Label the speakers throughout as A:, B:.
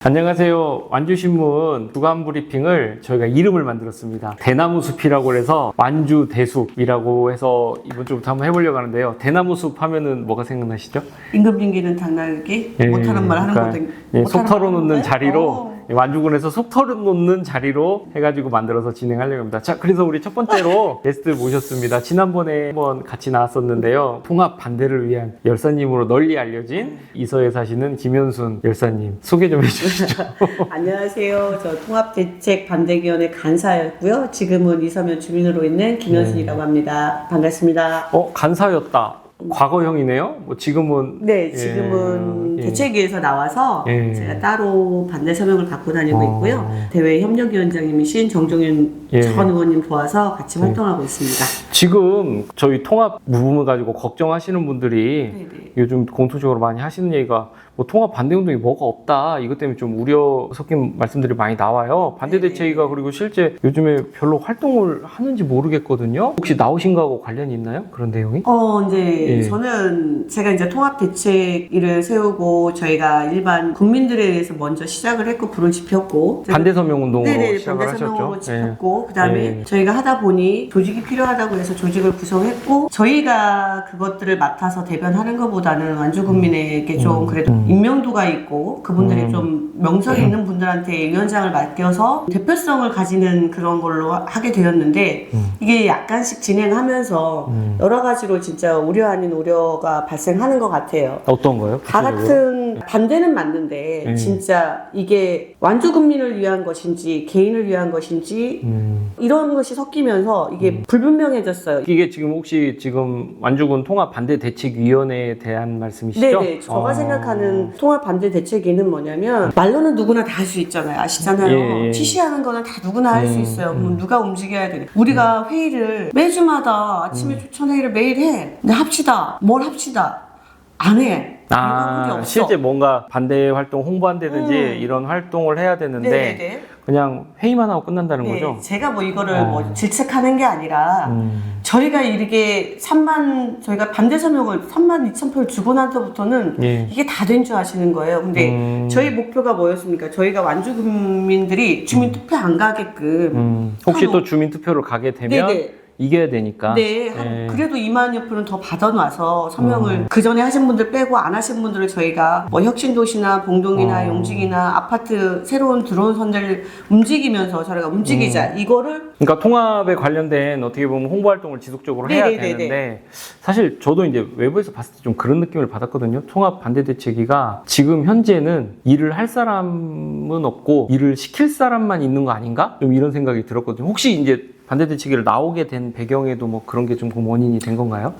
A: 안녕하세요. 완주신문 주간 브리핑을 저희가 이름을 만들었습니다. 대나무숲이라고 해서 완주대숲이라고 해서 이번 주부터 한번 해보려고 하는데요. 대나무숲 하면은 뭐가 생각나시죠?
B: 임금님기는 당나귀 못하는 말 하는
A: 그러니까,
B: 거든.
A: 속 털어놓는 자리로 완주군에서 속 털어놓는 자리로 해가지고 만들어서 진행하려고 합니다. 자, 그래서 우리 첫 번째로 게스트 모셨습니다. 지난번에 한번 같이 나왔었는데요. 통합 반대를 위한 열사님으로 널리 알려진 이서에 사시는 김현순 열사님 소개 좀 해주시죠.
B: 안녕하세요. 저 통합대책 반대위원회 간사였고요. 지금은 이서면 주민으로 있는 김현순이라고 합니다. 반갑습니다.
A: 간사였다. 과거형이네요. 뭐 지금은
B: 네, 지금은 대책위에서 나와서 제가 따로 반대 서명을 받고 다니고 있고요. 대외 협력위원장님이신 정종윤 전 의원님 도와서 같이 활동하고 있습니다.
A: 지금 저희 통합 부분을 가지고 걱정하시는 분들이
B: 네네.
A: 요즘 공통적으로 많이 하시는 얘기가 뭐 통합 반대 운동이 뭐가 없다. 이것 때문에 좀 우려 섞인 말씀들이 많이 나와요. 반대 대책위가 그리고 실제 요즘에 별로 활동을 하는지 모르겠거든요. 혹시 나오신 거하고 관련이 있나요? 그런 내용이?
B: 이제 저는 제가 이제 통합대책위를 세우고 저희가 일반 국민들에 의해서 먼저 시작을 했고 불을 지폈고
A: 반대 서명 운동으로 시작을
B: 반대
A: 하셨죠.
B: 서명으로 지폈고 그다음에 저희가 하다 보니 조직이 필요하다고 해서 조직을 구성했고 저희가 그것들을 맡아서 대변하는 것보다는 완주국민에게 좀 그래도 인명도가 있고 그분들이 좀 명성이 있는 분들한테 위원장을 맡겨서 대표성을 가지는 그런 걸로 하게 되었는데 이게 약간씩 진행하면서 여러 가지로 진짜 우려 아닌 우려가 발생하는 것 같아요.
A: 어떤 거요?
B: 다 같은 반대는 맞는데 진짜 이게 완주국민을 위한 것인지 개인을 위한 것인지 이런 것이 섞이면서 이게 불분명해졌어요.
A: 이게 지금 혹시 지금 완주군 통합 반대 대책위원회에 대한 말씀이시죠?
B: 네네. 제가 생각하는 통합 반대 대책위는 뭐냐면 말로는 누구나 다 할 수 있잖아요. 아시잖아요. 지시하는 거는 다 누구나 할 수 있어요. 누가 움직여야 돼. 우리가 회의를 매주마다 아침에 추천 회의를 매일 해. 근데 합시다. 뭘 합시다. 안 해.
A: 실제 뭔가 반대 활동 홍보한다든지 이런 활동을 해야 되는데
B: 네네네.
A: 그냥 회의만 하고 끝난다는 거죠?
B: 제가 뭐 이거를 뭐 질책하는 게 아니라 저희가 이렇게 저희가 반대 서명을 32,000표를 주고 나서부터는 이게 다 된 줄 아시는 거예요. 근데 저희 목표가 뭐였습니까? 저희가 완주 국민들이 주민 투표 안 가게끔
A: 혹시 또 주민 투표를 가게 되면 이겨야 되니까.
B: 그래도 2만여 표는 더 받아놔서 서명을 그 전에 하신 분들 빼고 안 하신 분들을 저희가 뭐 혁신도시나 봉동이나 용직이나 아파트 새로운 들어온 선들 움직이면서 저희가 움직이자 이거를
A: 그러니까 통합에 관련된 어떻게 보면 홍보 활동을 지속적으로 해야 되는데 사실 저도 이제 외부에서 봤을 때 좀 그런 느낌을 받았거든요. 통합 반대 대책위가 지금 현재는 일을 할 사람은 없고 일을 시킬 사람만 있는 거 아닌가? 좀 이런 생각이 들었거든요. 혹시 이제 반대 대책위를 나오게 된 배경에도 뭐 그런 게 좀 원인이 된 건가요?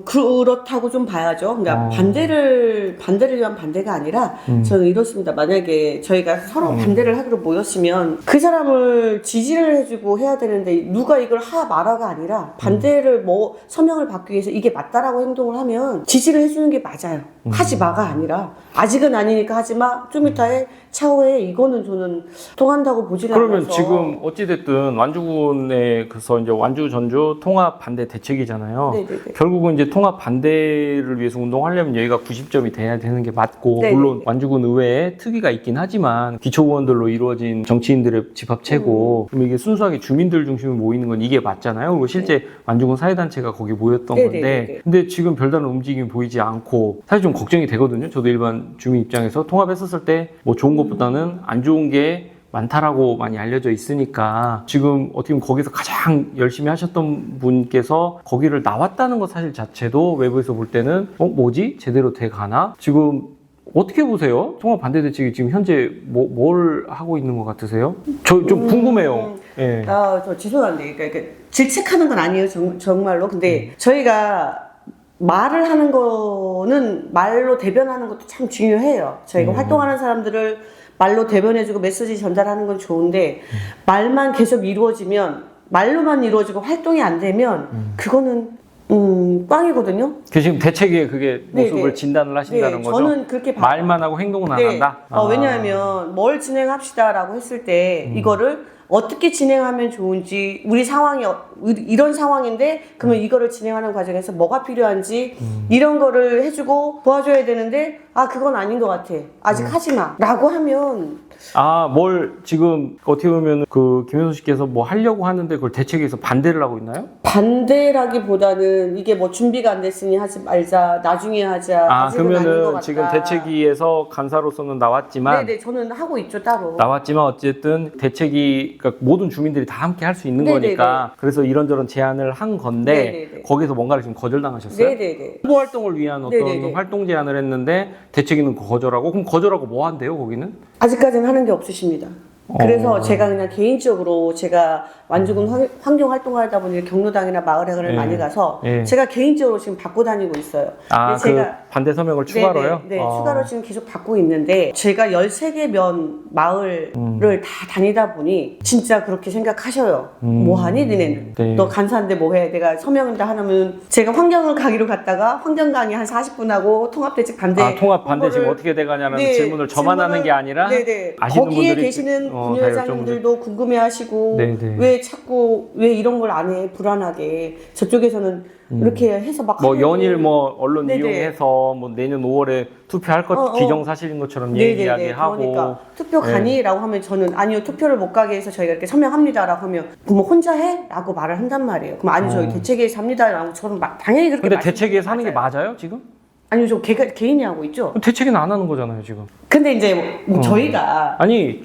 B: 그렇다고 좀 봐야죠. 그러니까 반대를 위한 반대가 아니라 저는 이렇습니다. 만약에 저희가 서로 반대를 하기로 모였으면 그 사람을 지지를 해주고 해야 되는데 누가 이걸 마라가 아니라 반대를 뭐 서명을 받기 위해서 이게 맞다라고 행동을 하면 지지를 해주는 게 맞아요. 하지 마가 아니라 아직은 아니니까 하지 마. 좀 이따에 차후에 이거는 저는 통한다고 보지를 않아서.
A: 그러면 지금 어찌됐든 완주군에서 이제 완주 전주 통합 반대 대책이잖아요. 결국은 이제 통합 반대를 위해서 운동하려면 여기가 90점이 돼야 되는 게 맞고 물론 완주군 의회에 특위가 있긴 하지만 기초의원들로 이루어진 정치인들의 집합체고 그럼 이게 순수하게 주민들 중심으로 모이는 건 이게 맞잖아요. 그리고 실제 완주군 사회단체가 거기 모였던 건데 근데 지금 별다른 움직임이 보이지 않고 사실 좀 걱정이 되거든요. 저도 일반 주민 입장에서 통합했었을 때 뭐 좋은 것보다는 안 좋은 게 많다라고 많이 알려져 있으니까 지금 어떻게 보면 거기서 가장 열심히 하셨던 분께서 거기를 나왔다는 것 사실 자체도 외부에서 볼 때는 뭐지? 제대로 돼 가나? 지금 어떻게 보세요? 통합 반대 대책이 지금 현재 뭘 하고 있는 것 같으세요? 저 좀 궁금해요.
B: 저 죄송한데 그러니까 질책하는 건 아니에요. 정말로. 근데 저희가 말을 하는 거는 말로 대변하는 것도 참 중요해요. 저희가 활동하는 사람들을 말로 대변해주고 메시지 전달하는 건 좋은데 말만 계속 이루어지면 말로만 이루어지고 활동이 안 되면 그거는 꽝이거든요.
A: 지금 대책위에 그게 모습을 진단을 하신다는 거죠?
B: 저는 그렇게
A: 말만 하고 행동은 안 한다?
B: 왜냐하면 뭘 진행합시다라고 했을 때 이거를 어떻게 진행하면 좋은지, 우리 상황이 이런 상황인데 그러면 이거를 진행하는 과정에서 뭐가 필요한지 이런 거를 해주고 도와줘야 되는데 그건 아닌 것 같아. 아직 하지 마. 라고 하면
A: 뭘 지금 어떻게 보면 그 김현수 씨께서 뭐 하려고 하는데 그걸 대책에서 반대를 하고 있나요?
B: 반대라기보다는 이게 뭐 준비가 안 됐으니 하지 말자, 나중에 하자. 아직은 아닌 것
A: 그러면은
B: 같다.
A: 지금 대책위에서 간사로서는 나왔지만
B: 네네, 저는 하고 있죠, 따로.
A: 나왔지만 어쨌든 대책이 그러니까 모든 주민들이 다 함께 할 수 있는
B: 네네네.
A: 거니까 그래서 이런저런 제안을 한 건데
B: 네네네.
A: 거기서 뭔가를 지금 거절당하셨어요?
B: 네네네.
A: 홍보 활동을 위한 어떤
B: 네네네.
A: 활동 제안을 했는데 대책위는 거절하고 그럼 거절하고 뭐 한대요 거기는?
B: 아직까지는 하는 게 없으십니다. 그래서 제가 그냥 개인적으로 제가 완주군 환경 활동을 하다 보니 경로당이나 마을회관을 많이 가서 제가 개인적으로 지금 받고 다니고 있어요.
A: 제가 반대 서명을 추가로요?
B: 네, 추가로 지금 계속 받고 있는데 제가 13개 면 마을을 다 다니다 보니 진짜 그렇게 생각하셔요. 뭐하니 너네는?
A: 네.
B: 너 간사인데 뭐해? 내가 서명을 다 하면 제가 환경을 가기로 갔다가 환경 강의 한 40분 하고 통합대책 반대
A: 통합 반대 지금 어떻게 돼가냐는 질문을 저만 하는 게 아니라 아시는
B: 거기에
A: 분들이
B: 계시는 부녀회장님들도 궁금해하시고 왜 자꾸 왜 이런 걸 안 해? 불안하게 저쪽에서는 이렇게 해서 막
A: 연일 언론 이용해서 내년 5월에 투표할 것 기정사실인 것처럼 이야기하고
B: 그러니까 투표 가니라고 하면 저는 아니요 투표를 못 가게 해서 저희가 이렇게 서명합니다라고 하면 그럼 혼자 해? 라고 말을 한단 말이에요. 그럼 아니 저희 대책위에서 합니다라고 저는 당연히 그렇게
A: 근데 대책위에서 하는 게 맞아요 지금?
B: 아니요 저 개인이 하고 있죠.
A: 대책위는 안 하는 거잖아요 지금.
B: 근데 이제 저희가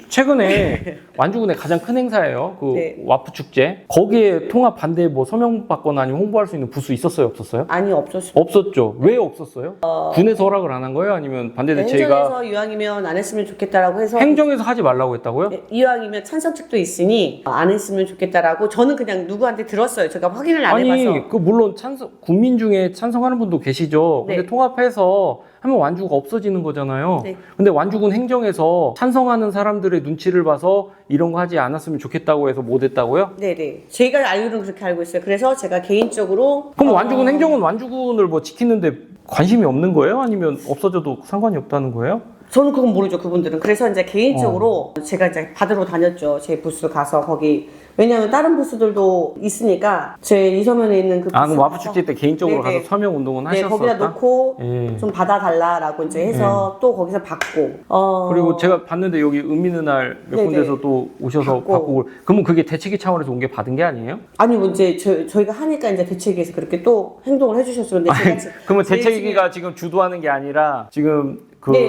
A: 최근에 완주군의 가장 큰 행사예요. 와프 축제. 거기에 통합 반대 서명 받거나 아니면 홍보할 수 있는 부스 있었어요, 없었어요?
B: 아니 없었어요.
A: 없었죠. 왜 없었어요? 군에서 허락을 안 한 거예요? 아니면 반대 대책위가
B: 행정에서 이왕이면 안 했으면 좋겠다라고 해서
A: 행정에서 하지 말라고 했다고요?
B: 이왕이면 찬성측도 있으니 안 했으면 좋겠다라고 저는 그냥 누구한테 들었어요. 제가 확인을 안 해봐서.
A: 물론 국민 중에 찬성하는 분도 계시죠. 근데
B: 네.
A: 통합해서 하면 완주가 없어지는 거잖아요.
B: 네.
A: 근데 완주군 행정에서 찬성하는 사람들의 눈치를 봐서 이런 거 하지 않았으면 좋겠다고 해서 못 했다고요?
B: 네네. 제가 알고는 그렇게 알고 있어요. 그래서 제가 개인적으로
A: 그럼 완주군 행정은 완주군을 지키는데 관심이 없는 거예요? 아니면 없어져도 상관이 없다는 거예요?
B: 저는 그건 모르죠, 그분들은. 그래서 이제 개인적으로 제가 이제 받으러 다녔죠. 제 부스 가서 거기. 왜냐면 다른 부스들도 있으니까 제 이서면에 있는 그 부스.
A: 그럼 와프 축제 때 개인적으로
B: 네네.
A: 가서 서명 운동은 하셨었다?
B: 거기다 놓고 좀 받아달라라고 이제 해서 또 거기서 받고.
A: 그리고 제가 봤는데 여기 은미느 날 몇 군데서 또 오셔서 받고. 그러면 그게 대책위 차원에서 온 게 받은 게 아니에요?
B: 아니, 뭐 이제 저희가 하니까 이제 대책위에서 그렇게 또 행동을 해주셨어요. 근데 제가
A: 그러면 대책위가 지금 주도하는 게 아니라 지금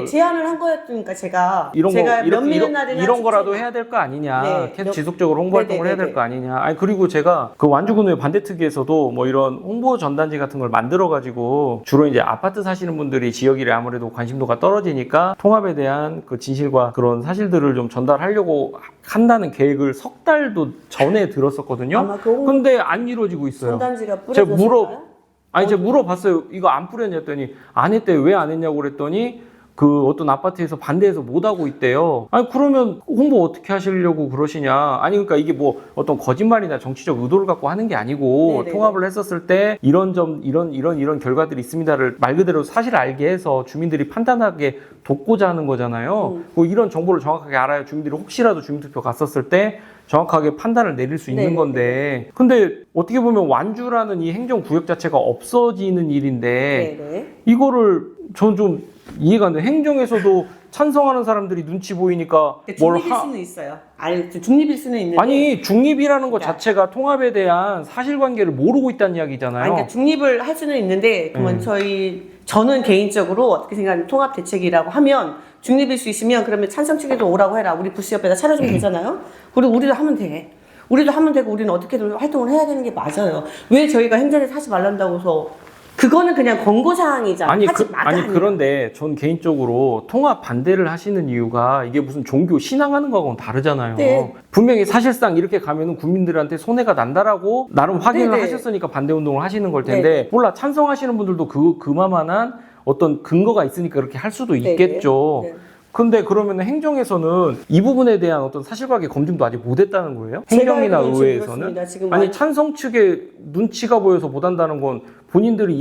B: 제안을 한 거였으니까 제가
A: 이런 거라도
B: 축제나
A: 해야 될 거 아니냐. 계속 지속적으로 홍보 활동을 해야 될 거 아니냐. 그리고 제가 그 완주군의 반대특위에서도 이런 홍보 전단지 같은 걸 만들어 가지고 주로 이제 아파트 사시는 분들이 지역 일에 아무래도 관심도가 떨어지니까 통합에 대한 그 진실과 그런 사실들을 좀 전달하려고 한다는 계획을 석 달도 전에 들었었거든요. 근데 안 이루어지고 있어요.
B: 전단지가 뿌려졌을까요?
A: 제가 물어봤어요. 이거 안 뿌렸냐 했더니 안 했대. 왜 안 했냐고 그랬더니 어떤 아파트에서 반대해서 못 하고 있대요. 그러면 홍보 어떻게 하시려고 그러시냐. 그러니까 이게 어떤 거짓말이나 정치적 의도를 갖고 하는 게 아니고
B: 네네네.
A: 통합을 했었을 때 이런 결과들이 있습니다를 말 그대로 사실을 알게 해서 주민들이 판단하게 돕고자 하는 거잖아요. 이런 정보를 정확하게 알아야 주민들이 혹시라도 주민투표 갔었을 때 정확하게 판단을 내릴 수 있는
B: 네네네.
A: 건데 근데 어떻게 보면 완주라는 이 행정구역 자체가 없어지는 일인데
B: 네네.
A: 이거를 저는 좀 이해가 안 돼. 행정에서도 찬성하는 사람들이 눈치 보이니까
B: 중립일 수는 있어요. 중립일 수는 있는데
A: 중립이라는 것 자체가 통합에 대한 사실관계를 모르고 있다는 이야기잖아요.
B: 그러니까 중립을 할 수는 있는데 그러면 저는 개인적으로 어떻게 생각하면 통합 대책이라고 하면 중립일 수 있으면 그러면 찬성 측에도 오라고 해라. 우리 부스 옆에다 차려주면 되잖아요. 우리도 하면 돼. 우리도 하면 되고 우리는 어떻게든 활동을 해야 되는 게 맞아요. 왜 저희가 행정에서 하지 말란다고 해서 그거는 그냥 권고사항이잖아요.
A: 그런데 전 개인적으로 통합 반대를 하시는 이유가 이게 무슨 종교 신앙하는 거하고는 다르잖아요.
B: 네.
A: 분명히 사실상 이렇게 가면은 국민들한테 손해가 난다라고 나름 확인을 하셨으니까 반대 운동을 하시는 걸 텐데 몰라 찬성하시는 분들도 그만한 어떤 근거가 있으니까 그렇게 할 수도 있겠죠.
B: 네.
A: 근데 그러면 행정에서는 이 부분에 대한 어떤 사실관계 검증도 아직 못했다는 거예요? 행정이나 의회에서는? 찬성 측의 눈치가 보여서 못한다는 건 본인들이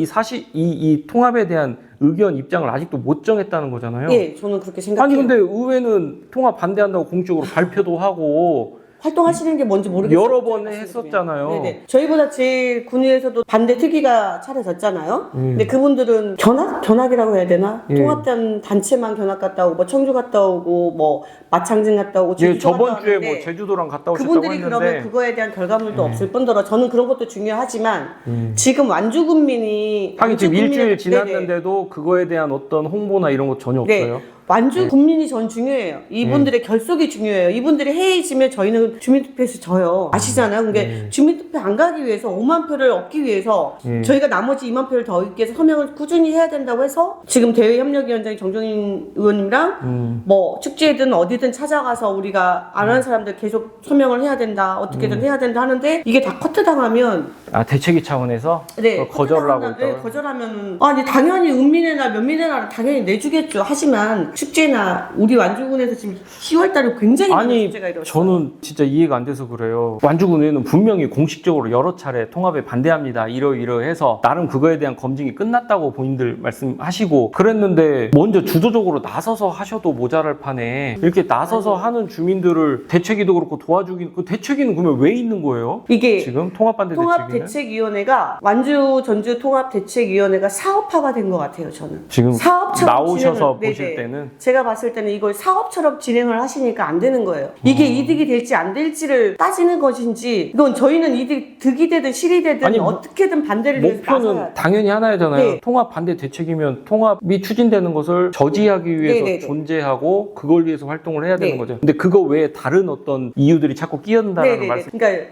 A: 이 통합에 대한 의견 입장을 아직도 못 정했다는 거잖아요.
B: 예, 저는 그렇게 생각해요.
A: 근데 의회는 통합 반대한다고 공식적으로 발표도 하고
B: 활동하시는 게 뭔지 모르겠어요.
A: 여러 번 했었잖아요.
B: 네네. 저희보다 제일 군위에서도 반대 특위가 차려졌잖아요. 근데 그분들은 견학이라고 해야 되나?
A: 예.
B: 통합된 단체만 견학 갔다 오고, 뭐 청주 갔다 오고, 뭐 마창진 갔다 오고,
A: 예,
B: 제주도
A: 저번
B: 갔다
A: 주에
B: 왔는데
A: 뭐 제주도랑 갔다 오셨다고
B: 그분들이
A: 했는데
B: 그러면 그거에 대한 결과물도 없을 뿐더러 저는 그런 것도 중요하지만 지금 완주 군민이
A: 하긴 지금 일주일
B: 네네.
A: 지났는데도 그거에 대한 어떤 홍보나 이런 거 전혀
B: 네.
A: 없어요.
B: 완주 국민이 전 중요해요. 이분들의 결속이 중요해요. 이분들이 해이지면 저희는 주민투표에서 져요. 아시잖아요. 그러니까 주민투표 안 가기 위해서 5만 표를 얻기 위해서 저희가 나머지 2만 표를 더 얻기 위해서 서명을 꾸준히 해야 된다고 해서 지금 대외협력위원장이 정종인 의원님이랑 뭐 축제든 어디든 찾아가서 우리가 안 하는 사람들 계속 서명을 해야 된다. 어떻게든 해야 된다 하는데 이게 다 커트당하면
A: 대책위 차원에서
B: 네,
A: 거절을 하고 있다고요?
B: 네, 거절하면 아니 당연히 읍민회나 면민회나 당연히 내주겠죠. 하지만 축제나 우리 완주군에서 지금 10월달에 굉장히 많은
A: 아니
B: 축제가 이뤘어요.
A: 저는 진짜 이해가 안 돼서 그래요. 완주군에는 분명히 공식적으로 여러 차례 통합에 반대합니다. 이러이러해서 나름 그거에 대한 검증이 끝났다고 본인들 말씀하시고 그랬는데 먼저 주도적으로 나서서 하셔도 모자랄 판에 이렇게 나서서 하는 주민들을 대책위도 그렇고 도와주긴 그 대책위는 그러면 왜 있는 거예요?
B: 이게
A: 지금 통합반대 대책위는?
B: 통합대책위원회가 완주 전주 통합대책위원회가 사업화가 된 것 같아요. 저는
A: 지금
B: 사업처럼
A: 나오셔서
B: 진행을,
A: 보실
B: 네네.
A: 때는
B: 제가 봤을 때는 이걸 사업처럼 진행을 하시니까 안 되는 거예요. 이게 이득이 될지 안 될지를 따지는 것인지 이건 저희는 득이 되든 실이 되든
A: 아니,
B: 어떻게든 반대를 위해서 나서야
A: 목표는 당연히 하나잖아요.
B: 네.
A: 통합 반대 대책이면 통합이 추진되는 것을 저지하기 위해서
B: 네네네.
A: 존재하고 그걸 위해서 활동을 해야 되는
B: 네.
A: 거죠. 근데 그거 외에 다른 어떤 이유들이 자꾸 끼어든다는
B: 네네네.
A: 말씀.
B: 그러니까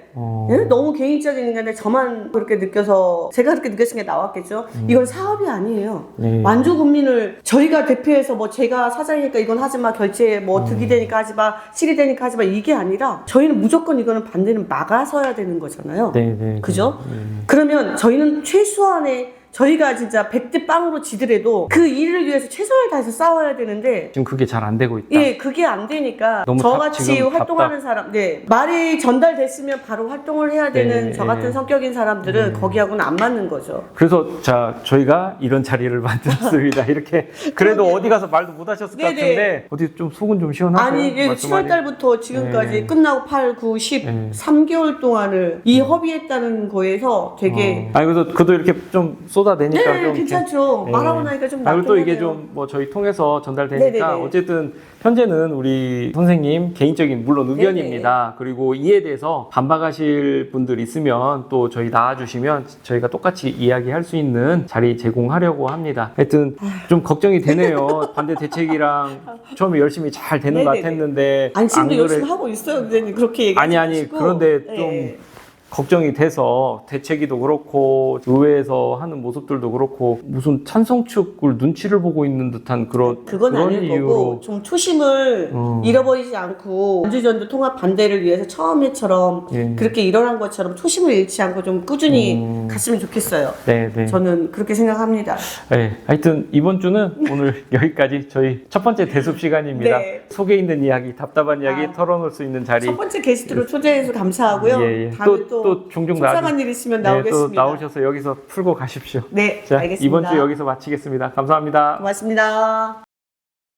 B: 예? 너무 개인적인 건데 저만 그렇게 느껴서 제가 그렇게 느꼈은 게 나왔겠죠. 이건 사업이 아니에요.
A: 네.
B: 완주 국민을 저희가 대표해서 뭐 제가 사장이니까 이건 하지 마, 결제 뭐 득이 되니까 하지 마, 실이 되니까 하지 마 이게 아니라 저희는 무조건 이거는 반대는 막아서야 되는 거잖아요.
A: 네.
B: 그죠? 그러면 저희는 최소한의 저희가 진짜 100대 빵으로 지더라도 그 일을 위해서 최선을 다해서 싸워야 되는데
A: 지금 그게 잘 안 되고 있다.
B: 예, 그게 안 되니까
A: 너무
B: 저같이
A: 지금
B: 활동하는 사람, 네, 말이 전달됐으면 바로 활동을 해야 되는
A: 네,
B: 저 같은 성격인 사람들은 거기하고는 안 맞는 거죠.
A: 그래서 자 저희가 이런 자리를 만들었습니다. 이렇게 그래도 어디 가서 말도 못 하셨을 것
B: 네네.
A: 같은데 어디 좀 속은 좀 시원하세요?
B: 아니, 예,
A: 말씀하니?
B: 7월 달부터 지금까지
A: 네.
B: 끝나고 8, 9, 10, 3개월 동안을 이 협의했다는 거에서 되게
A: 아니 그래서 그도 이렇게 좀 쏟아내니까
B: 네,
A: 좀
B: 괜찮죠.
A: 네.
B: 말하고 나니까 좀 낫긴
A: 그리고 또 이게
B: 하네요.
A: 좀 뭐 저희 통해서 전달되니까
B: 네네네.
A: 어쨌든 현재는 우리 선생님 개인적인 물론 의견입니다. 그리고 이에 대해서 반박하실 분들 있으면 또 저희 나와주시면 저희가 똑같이 이야기할 수 있는 자리 제공하려고 합니다. 하여튼 좀 걱정이 되네요. 반대 대책이랑 처음에 열심히 잘 되는 것
B: 네네네.
A: 같았는데
B: 아니, 지금도
A: 안
B: 열심히
A: 그래-
B: 하고 있어요. 선생님 그렇게 얘기하시고.
A: 아니 그런데 좀
B: 네.
A: 걱정이 돼서 대책위도 그렇고 의회에서 하는 모습들도 그렇고 무슨 찬성축을 눈치를 보고 있는 듯한
B: 그건
A: 그런
B: 아닐
A: 이유로
B: 거고 좀 초심을 잃어버리지 않고 완주전도 통합 반대를 위해서 처음에처럼
A: 예.
B: 그렇게 일어난 것처럼 초심을 잃지 않고 좀 꾸준히 갔으면 좋겠어요.
A: 네.
B: 저는 그렇게 생각합니다.
A: 네, 하여튼 이번 주는 오늘 여기까지 저희 첫 번째 대숲 시간입니다.
B: 네.
A: 속에 있는 이야기, 답답한 이야기 털어놓을 수 있는 자리.
B: 첫 번째 게스트로 초대해서 감사하고요.
A: 예.
B: 다음에 또
A: 종종
B: 속상한 일 있으면
A: 네, 또
B: 나오겠습니다.
A: 나오셔서 여기서 풀고 가십시오.
B: 네,
A: 자,
B: 알겠습니다.
A: 이번 주 여기서 마치겠습니다. 감사합니다.
B: 고맙습니다.